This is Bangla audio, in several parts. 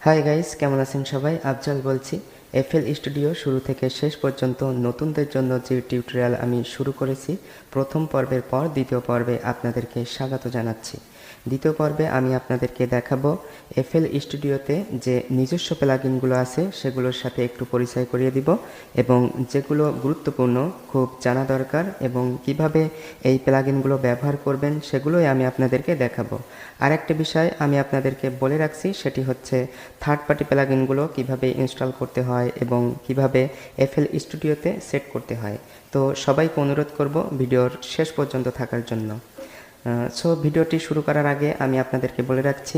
হাই গাইস, কেমন আছেন সবাই? আফজাল বলছি। এফএল স্টুডিও শুরু থেকে শেষ পর্যন্ত নতুনদের জন্য যে টিউটোরিয়াল আমি শুরু করেছি, প্রথম পর্বের পর দ্বিতীয় পর্বে আপনাদেরকে স্বাগত জানাচ্ছি। দ্বিতীয় পর্বে আমি আপনাদেরকে দেখাবো এফএল স্টুডিওতে যে নিজস্ব প্লাগইনগুলো আছে সেগুলোর সাথে একটু পরিচয় করিয়ে দিব এবং যেগুলো গুরুত্বপূর্ণ, খুব জানা দরকার এবং কিভাবে এই প্লাগইনগুলো ব্যবহার করবেন সেগুলোই আমি আপনাদেরকে দেখাবো। আরেকটা বিষয় আমি আপনাদেরকে বলে রাখছি, সেটি হচ্ছে থার্ড পার্টি প্লাগইনগুলো কিভাবে ইনস্টল করতে হয় এবং কিভাবে এফএল স্টুডিওতে সেট করতে হয়। তো সবাইকে অনুরোধ করব ভিডিওর শেষ পর্যন্ত থাকার জন্য। সো ভিডিওটি শুরু করার আগে আমি আপনাদেরকে বলে রাখছি,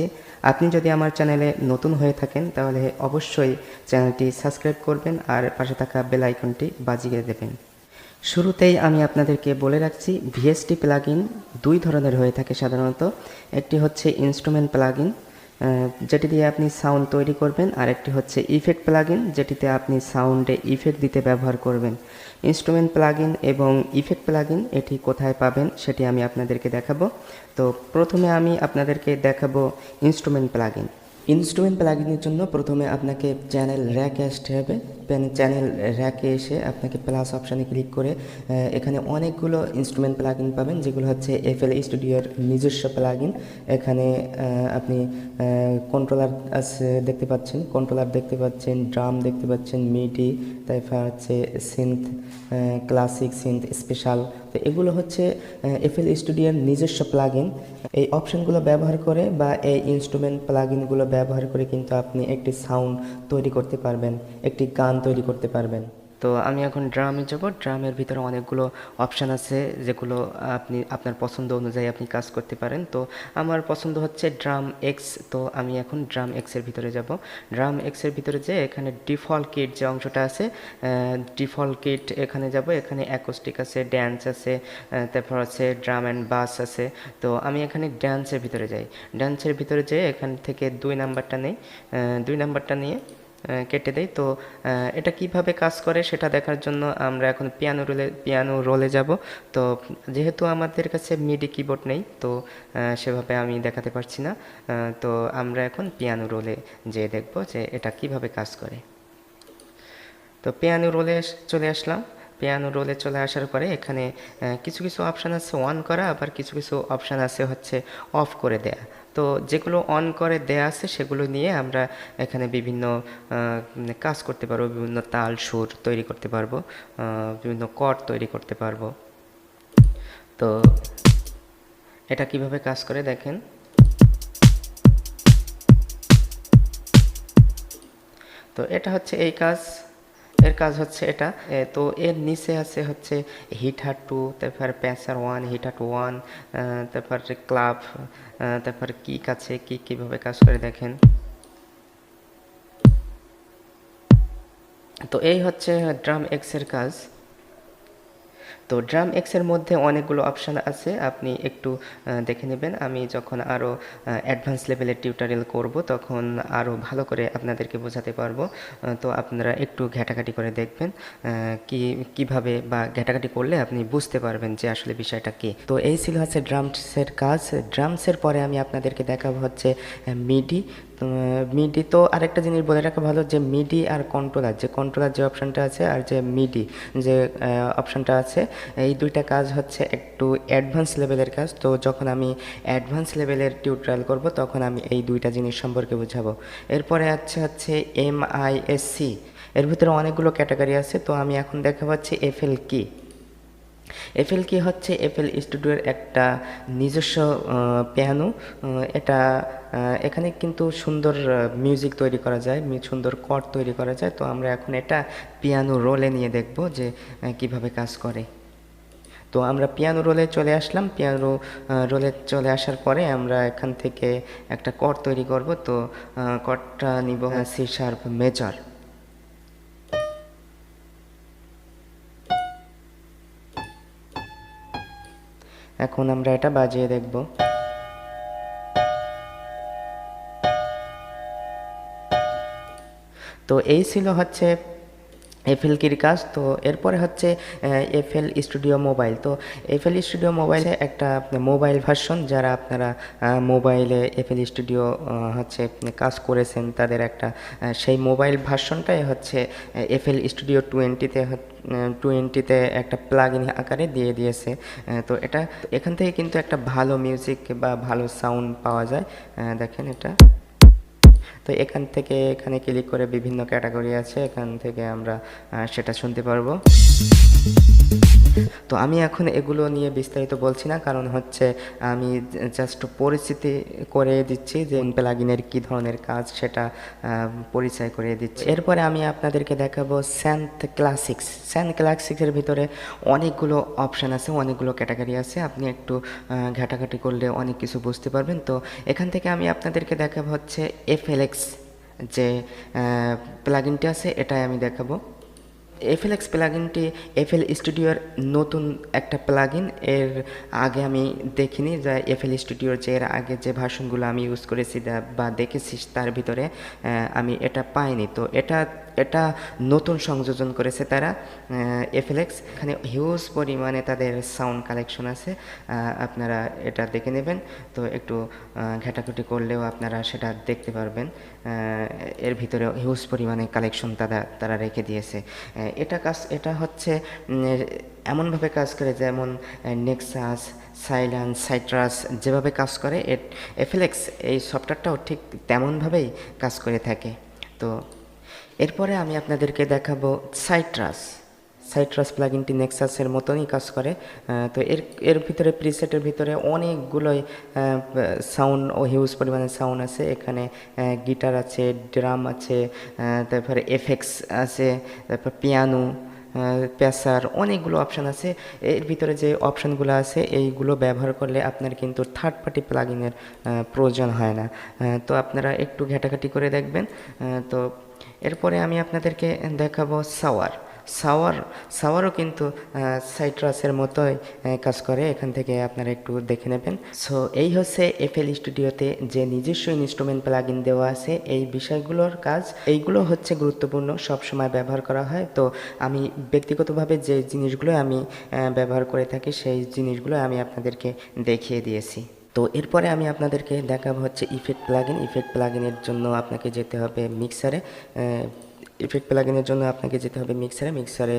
আপনি যদি আমার চ্যানেলে নতুন হয়ে থাকেন তাহলে অবশ্যই চ্যানেলটি সাবস্ক্রাইব করবেন আর পাশে থাকা বেল আইকনটি বাজিয়ে দেবেন। শুরুতেই আমি আপনাদেরকে বলে রাখছি, ভিএসটি প্লাগইন দুই ধরনের হয়ে থাকে সাধারণত। একটি হচ্ছে ইনস্ট্রুমেন্ট প্লাগইন, যেটি দিয়ে আপনি সাউন্ড তৈরি করবেন, আর একটি হচ্ছে ইফেক্ট প্লাগইন, যেটিতে আপনি সাউন্ডে ইফেক্ট দিতে ব্যবহার করবেন। ইনস্ট্রুমেন্ট প্লাগইন এবং ইফেক্ট প্লাগইন এটি কোথায় পাবেন সেটি আমি আপনাদেরকে দেখাবো। তো প্রথমে আমি আপনাদেরকে দেখাবো ইনস্ট্রুমেন্ট প্লাগইন। ইনস্ট্রুমেন্ট প্লাগইনের জন্য প্রথমে আপনাকে চ্যানেল র্যাকে আসতে হবে। চ্যানেল র্যাকে এসে আপনাকে প্লাস অপশানে ক্লিক করে এখানে অনেকগুলো ইনস্ট্রুমেন্ট প্লাগইন পাবেন, যেগুলো হচ্ছে এফএল স্টুডিওর নিজস্ব প্লাগইন। এখানে আপনি কন্ট্রোলার আছে দেখতে পাচ্ছেন, ড্রাম দেখতে পাচ্ছেন, মিডি, তারপর হচ্ছে সিন্থ, ক্লাসিক, সিন্থ, স্পেশাল। তো এগুলো হচ্ছে এফএল স্টুডিওর নিজস্ব প্লাগইন। এই অপশানগুলো ব্যবহার করে বা এই ইনস্ট্রুমেন্ট প্লাগইনগুলো ব্যবহার করে কিন্তু আপনি একটি সাউন্ড তৈরি করতে পারবেন, একটি গান তৈরি করতে পারবেন। তো আমি এখন ড্রামে যাব। ড্রামের ভিতরে অনেকগুলো অপশান আছে যেগুলো আপনি আপনার পছন্দ অনুযায়ী আপনি কাজ করতে পারেন। তো আমার পছন্দ হচ্ছে ড্রাম এক্স, তো আমি এখন ড্রাম এক্সের ভিতরে যাব। ড্রাম এক্সের ভিতরে যে এখানে ডিফল্ট কিট যে অংশটা আছে, ডিফল্ট কিট এখানে যাব। এখানে অ্যাকোস্টিক আছে, ড্যান্স আছে, তারপর আছে ড্রাম অ্যান্ড বাস আছে। তো আমি এখানে ড্যান্সের ভিতরে যাই। ড্যান্সের ভিতরে যেয়ে এখান থেকে 2 নাম্বারটা নেই, 2 নাম্বারটা নিয়ে কেটে দেই। তো এটা কিভাবে কাজ করে সেটা দেখার জন্য আমরা এখন পিয়ানো রোলে যাব। তো যেহেতু আমাদের কাছে মিডি কিবোর্ড নেই, তো সেভাবে আমি দেখাতে পারছি না। তো আমরা এখন পিয়ানো রোলে যেয়ে দেখব যে এটা কিভাবে কাজ করে। তো পিয়ানো রোলে চলে আসলাম। পিয়ানো রোলে চলে আসার পরে এখানে কিছু কিছু অপশান আছে অন করা, আবার কিছু কিছু অপশান আছে হচ্ছে অফ করে দেয়া। তো যেগুলো অন করে দেয়া আছে সেগুলো নিয়ে আমরা এখানে বিভিন্ন কাজ করতে পারবো, বিভিন্ন তাল সুর তৈরি করতে পারবো, বিভিন্ন কর্ড তৈরি করতে পারবো। তো এটা কিভাবে কাজ করে দেখেন। তো এটা হচ্ছে এই কাজ, এর কাজ হচ্ছে এটা। তো এর নিচে আছে হচ্ছে হিটার 2, তারপর প্যাসার 1, হিটার 1, তারপর ক্লাব, তারপর কিক আছে, কিক কীভাবে কাজ করে দেখেন। তো এই হচ্ছে ড্রাম এক্সের কাজ। তো ড্রাম এক্সের মধ্যে অনেকগুলো অপশান আছে, আপনি একটু দেখে নেবেন। আমি যখন আরও অ্যাডভান্স লেভেলের টিউটোরিয়াল করব তখন আরও ভালো করে আপনাদেরকে বোঝাতে পারবো। তো আপনারা একটু ঘাটাঘাটি করে দেখবেন কিভাবে, বা ঘাটাঘাটি করলে আপনি বুঝতে পারবেন যে আসলে বিষয়টা কী। তো এই ছিল হচ্ছে ড্রামসের কাজ। ড্রামসের পরে আমি আপনাদেরকে দেখাবো হচ্ছে মিডি। মিডি তো আরেকটা জিনিস বলে রাখা ভালো, যে মিডি আর কন্ট্রোলার যে অপশানটা আছে আর যে মিডি যে অপশানটা আছে, এই দুইটা কাজ হচ্ছে একটু অ্যাডভান্স লেভেলের কাজ। তো যখন আমি অ্যাডভান্স লেভেলের টিউটোরিয়াল করব তখন আমি এই দুইটা জিনিস সম্পর্কে বুঝাবো। এরপরে হচ্ছে MISC। এর ভিতরে অনেকগুলো ক্যাটাগরি আছে, তো আমি এখন দেখাচ্ছি এফএল কি। এফএল কি হচ্ছে এফএল স্টুডিওর একটা নিজস্ব পিয়ানো। এটা এখানে কিন্তু সুন্দর মিউজিক তৈরি করা যায়, সুন্দর কর্ড তৈরি করা যায়। তো আমরা এখন এটা পিয়ানো রোলে নিয়ে দেখব যে কিভাবে কাজ করে। তো আমরা পিয়ানো রোলে চলে আসলাম। পিয়ানো রোলে চলে আসার পরে আমরা এখান থেকে একটা কর্ড তৈরি করব। তো কর্ডটা নিব সি শার্প মেজর। এখন আমরা এটা বাজিয়ে দেখব। তো এই ছিল হচ্ছে এফএল কির কাজ। তো এরপরে হচ্ছে এফএল স্টুডিও মোবাইল। তো এফএল স্টুডিও মোবাইলে একটা মোবাইল ভার্সন, যারা আপনারা মোবাইলে এফএল স্টুডিও হচ্ছে কাজ করেছেন তাদের একটা সেই মোবাইল ভার্সনটাই হচ্ছে এফএল স্টুডিও 20তে একটা প্লাগ ইন আকারে দিয়ে দিয়েছে। তো এটা এখান থেকে কিন্তু একটা ভালো মিউজিক বা ভালো সাউন্ড পাওয়া যায়। দেখেন এটা। তো এখান থেকে এখানে ক্লিক করে বিভিন্ন ক্যাটাগরি আছে, এখান থেকে আমরা সেটা শুনতে পারবো। তো আমি এখন এগুলো নিয়ে বিস্তারিত বলছি না, কারণ হচ্ছে আমি জাস্ট পরিচিতি করে দিচ্ছি যে প্লাগইনের কী ধরনের কাজ সেটা পরিচয় করিয়ে দিচ্ছি। এরপরে আমি আপনাদেরকে দেখাবো ক্লাসিক্সের ভিতরে অনেকগুলো অপশান আছে, অনেকগুলো ক্যাটাগরি আছে। আপনি একটু ঘাটাঘাটি করলে অনেক কিছু বুঝতে পারবেন। তো এখান থেকে আমি আপনাদেরকে দেখাবো হচ্ছে এফএলএক্স যে প্লাগইনটি আছে, এটাই আমি দেখাবো। এফএলএক্স প্লাগইনটি এফএল স্টুডিওর নতুন একটা প্লাগইন। এর আগে আমি দেখিনি যে এফএল স্টুডিওর যে এর আগে যে ভার্সনগুলো আমি ইউজ করেছি বা দেখেছি তার ভিতরে আমি এটা পাইনি। তো এটা নতুন সংযোজন করেছে তারা এফএলএক্স। এখানে হিউজ পরিমাণে তাদের সাউন্ড কালেকশন আছে, আপনারা এটা দেখে নেবেন। তো একটু ঘাটাঘাটি করলেও আপনারা সেটা দেখতে পারবেন। এর ভিতরে হিউজ পরিমাণে কালেকশন তারা রেখে দিয়েছে। এটা হচ্ছে এমনভাবে কাজ করে যেমন নেক্সাস, সাইট্রাস যেভাবে কাজ করে এফএলএক্স এই সফটওয়্যারটাও ঠিক তেমনভাবেই কাজ করে থাকে। তো এরপরে আমি আপনাদেরকে দেখাবো সাইট্রাস প্লাগইনটি নেক্সাসের মতনই কাজ করে। তো এর ভিতরে প্রিসেটের ভিতরে অনেকগুলোই সাউন্ড ও হিউজ পরিমাণে সাউন্ড আছে। এখানে গিটার আছে, ড্রাম আছে, তারপরে এফেক্টস আছে, তারপর পিয়ানো, প্রেসার, অনেকগুলো অপশান আছে। এর ভিতরে যে অপশানগুলো আছে এইগুলো ব্যবহার করলে আপনার কিন্তু থার্ড পার্টি প্লাগইনের প্রয়োজন হয় না। তো আপনারা একটু ঘাটাঘাটি করে দেখবেন। তো এরপরে আমি আপনাদেরকে দেখাবো সাওয়ারও কিন্তু সাইট্রাসের মতোই কাজ করে। এখান থেকে আপনারা একটু দেখে নেবেন। সো এই হচ্ছে এফএল স্টুডিওতে যে নিজস্ব ইনস্ট্রুমেন্ট প্লাগইন দেওয়া আছে, এই বিষয়গুলোর কাজ এইগুলো হচ্ছে গুরুত্বপূর্ণ, সব সময় ব্যবহার করা হয়। তো আমি ব্যক্তিগতভাবে যে জিনিসগুলো আমি ব্যবহার করে থাকি সেই জিনিসগুলো আমি আপনাদেরকে দেখিয়ে দিয়েছি। তো এরপরে আমি আপনাদেরকে দেখাবো হচ্ছে ইফেক্ট প্লাগইনের জন্য আপনাকে যেতে হবে মিক্সারে। মিক্সারে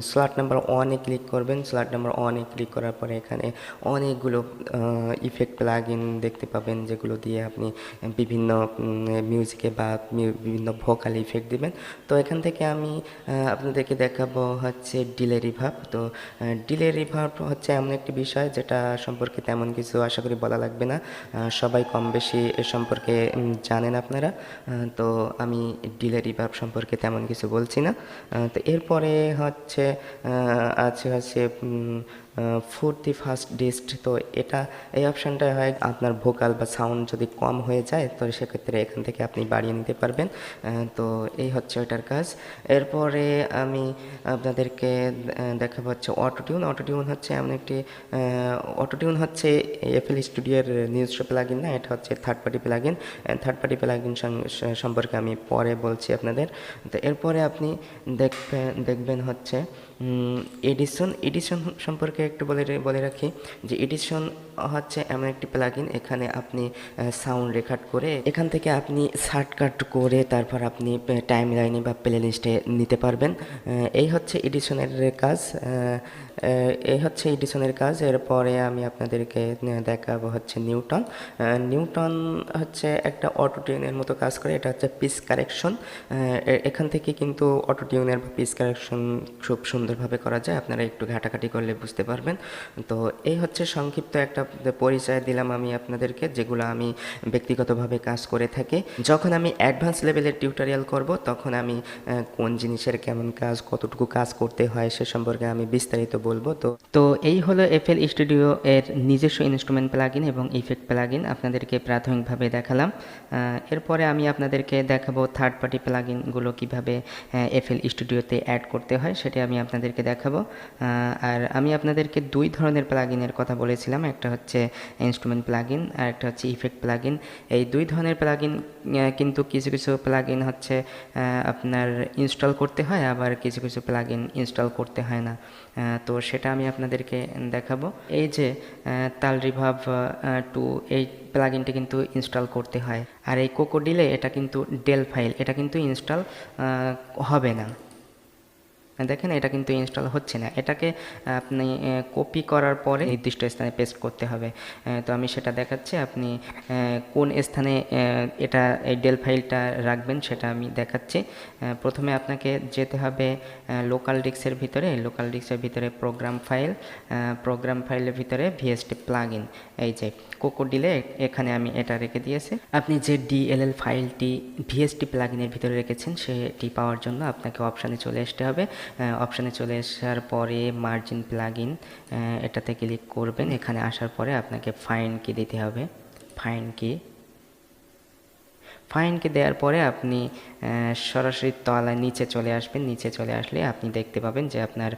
স্লট নাম্বার 1-এ ক্লিক করবেন। স্লট নাম্বার 1-এ ক্লিক করার পরে এখানে অনেকগুলো ইফেক্ট প্লাগইন দেখতে পাবেন, যেগুলো দিয়ে আপনি বিভিন্ন মিউজিকে বা বিভিন্ন ভোকাল ইফেক্ট দিবেন। তো এখান থেকে আমি আপনাদেরকে দেখাবো হচ্ছে ডিলে রিভার্ব। তো ডিলে রিভার্ব হচ্ছে এমন একটি বিষয় যেটা সম্পর্কে তেমন কিছু আশা করি বলা লাগবে না, সবাই কম বেশি এ সম্পর্কে জানেন আপনারা। তো আমি ডিলে রিভার্ব সম্পর্কে তেমন কিছু বলছি না। তো এরপরে হচ্ছে আছে ফুড দি ফার্স্ট ডিস্ট। তো এই অপশানটা হয় আপনার ভোকাল বা সাউন্ড যদি কম হয়ে যায় তো সেক্ষেত্রে এখান থেকে আপনি বাড়িয়ে নিতে পারবেন। তো এই হচ্ছে ওইটার কাজ। এরপরে আমি আপনাদেরকে দেখাবো হচ্ছে অটোটিউন হচ্ছে এমন একটি অটোটিউন হচ্ছে এফএল স্টুডিওর নিজস্ব প্লাগইন না, এটা হচ্ছে থার্ড পার্টি প্লাগইন সম্পর্কে আমি পরে বলছি আপনাদের। তো এরপরে আপনি দেখবেন হচ্ছে এডিশন সম্পর্কে একটু বলে রাখি যে এডিশন হচ্ছে এমন একটি প্লাগইন, এখানে আপনি সাউন্ড রেকর্ড করে এখান থেকে আপনি শর্টকাট করে তারপর আপনি টাইম লাইনে বা প্লে লিস্টে নিতে পারবেন। এই হচ্ছে এডিশনের কাজ। এরপরে আমি আপনাদেরকে দেখাবো হচ্ছে নিউটন হচ্ছে একটা অটোটিউনের মতো কাজ করে। এটা হচ্ছে পিচ কারেকশন। এখান থেকে কিন্তু অটোটিউনের বা পিচ কারেকশন খুব সুন্দরভাবে করা যায়, আপনারা একটু ঘাটাঘাটি করলে বুঝতে পারবেন। তো এই হচ্ছে সংক্ষিপ্ত একটা পরিচয় দিলাম আমি আপনাদেরকে, যেগুলো আমি ব্যক্তিগতভাবে কাজ করে থাকি। যখন আমি অ্যাডভান্স লেভেলের টিউটোরিয়াল করব তখন আমি কোন জিনিসের কেমন কাজ, কতটুকু কাজ করতে হয় সে সম্পর্কে আমি বিস্তারিত বলবো। তো এই হলো এফএল স্টুডিও এর নিজস্ব ইনস্ট্রুমেন্ট প্লাগইন এবং ইফেক্ট প্লাগইন আপনাদেরকে প্রাথমিকভাবে দেখালাম। এরপরে আমি আপনাদেরকে দেখাবো থার্ড পার্টি প্লাগইনগুলো কীভাবে এফএল স্টুডিওতে অ্যাড করতে হয়, সেটা আমি আপনাদেরকে দেখাবো। আর আমি আপনাদেরকে দুই ধরনের প্লাগইনের কথা বলেছিলাম, একটা হচ্ছে ইনস্ট্রুমেন্ট প্লাগইন আর একটা হচ্ছে ইফেক্ট প্লাগইন। এই দুই ধরনের প্লাগইন কিন্তু কিছু কিছু প্লাগইন হচ্ছে আপনার ইনস্টল করতে হয়, আবার কিছু কিছু প্লাগইন ইনস্টল করতে হয় না। তো সেটা আমি আপনাদেরকে দেখাবো। এই যে তাল রিভাব 2 এই প্লাগইনটি কিন্তু ইনস্টল করতে হয়, আর এই কোকোডিলে এটা কিন্তু ডেল ফাইল, এটা কিন্তু ইনস্টল হবে না। দেখেন এটা কিন্তু ইনস্টল হচ্ছে না, এটাকে আপনি কপি করার পরে নির্দিষ্ট স্থানে পেস্ট করতে হবে। তো আমি সেটা দেখাচ্ছি, আপনি কোন স্থানে এটা এই ডেল ফাইলটা রাখবেন সেটা আমি দেখাচ্ছি। প্রথমে আপনাকে যেতে হবে লোকাল ডিস্কের ভিতরে প্রোগ্রাম ফাইলের ভিতরে ভিএসটি প্লাগইন, এই যে কোকোডিলে এখানে আমি এটা রেখে দিয়েছি। আপনি যে ডিএলএল ফাইলটি ভিএসটি প্লাগইনের ভিতরে রেখেছেন সেটি পাওয়ার জন্য আপনাকে অপশানে চলে আসতে হবে। অপশানে চলে আসার পরে মার্জিন প্লাগইন এটাতে ক্লিক করবেন। এখানে আসার পরে আপনাকে ফাইন্ড কি দিতে হবে, ফাইন কি দেওয়ার পরে আপনি সরাসরি তলায় নিচে চলে আসবেন। নিচে চলে আসলে আপনি দেখতে পাবেন যে আপনার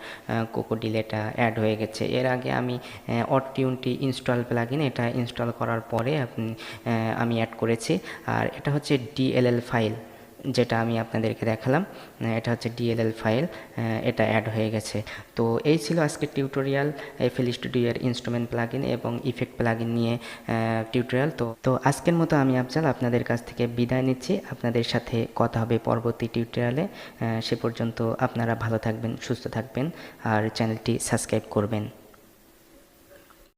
কোকোডিলেটা অ্যাড হয়ে গেছে। এর আগে আমি অটোটিউনটি ইনস্টল প্লাগইন এটা ইনস্টল করার পরে আমি অ্যাড করেছি। আর এটা হচ্ছে ডিএলএল ফাইল, যেটা আমি আপনাদেরকে দেখালাম, এটা হচ্ছে ডিএলএল ফাইল, এটা অ্যাড হয়ে গেছে। তো এই ছিল আজকের টিউটোরিয়াল এফএল স্টুডিওর ইনস্ট্রুমেন্ট প্লাগইন এবং ইফেক্ট প্লাগইন নিয়ে টিউটোরিয়াল। তো আজকের মতো আমি আফজাল আপনাদের কাছ থেকে বিদায় নিচ্ছি। আপনাদের সাথে কথা হবে পরবর্তী টিউটোরিয়ালে। সে পর্যন্ত আপনারা ভালো থাকবেন, সুস্থ থাকবেন আর চ্যানেলটি সাবস্ক্রাইব করবেন।